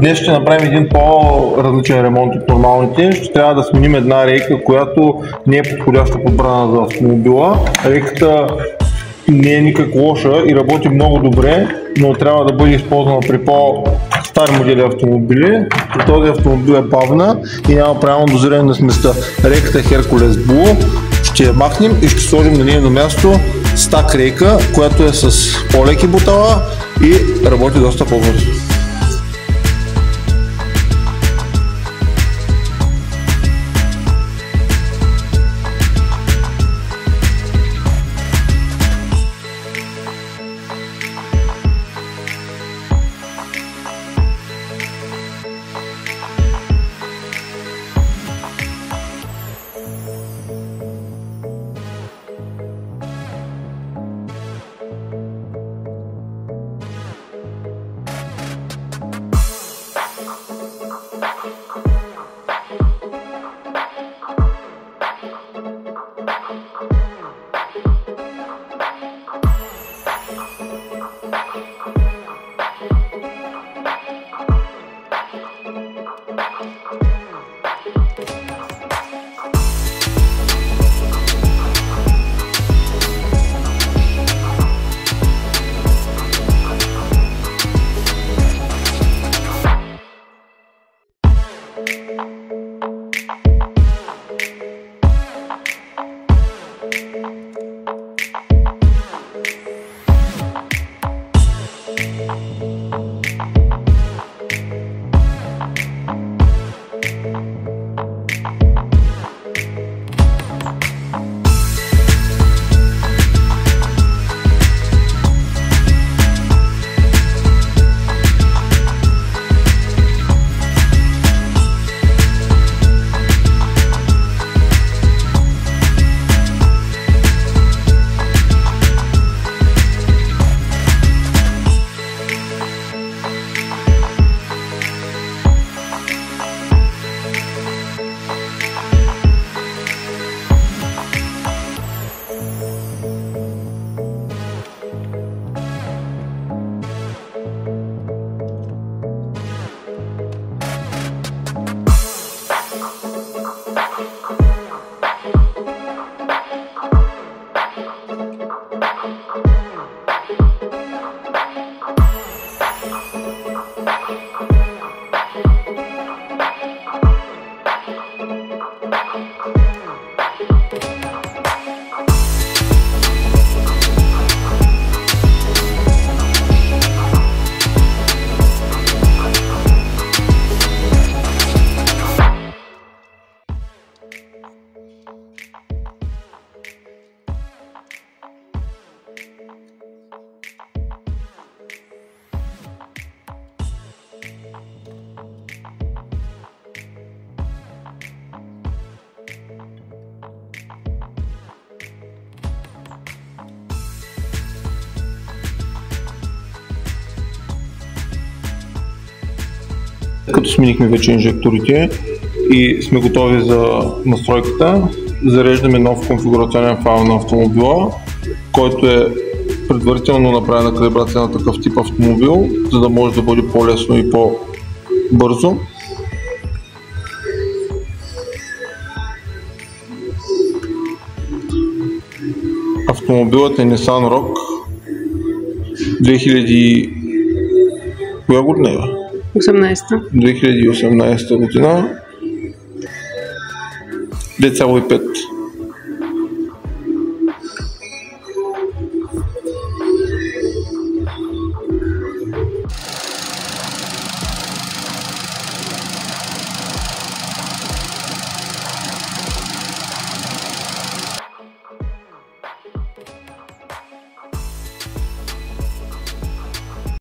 днес ще направим един по-различен ремонт от нормалните. Ще трябва да сменим една рейка, която не е подходяща подбрана за автомобила. Рейката не е никак лоша и работи много добре, но трябва да бъде използвана при по-стари модели автомобили. При този автомобил е бавна и няма правилно дозиране на сместа. Рейката е Hercules Blue. Ще я махнем и ще сложим на нейно място стак рейка, която е с по-леки бутала и работи доста по-бързо. Като сменихме вече инжекторите и сме готови за настройката, зареждаме нов конфигурационен файл на автомобила, който е предварително направена калибрация на такъв тип автомобил, за да може да бъде по-лесно и по-бързо. Автомобилът е Nissan Rogue 2000... Коя година е? 2018 година. 2,5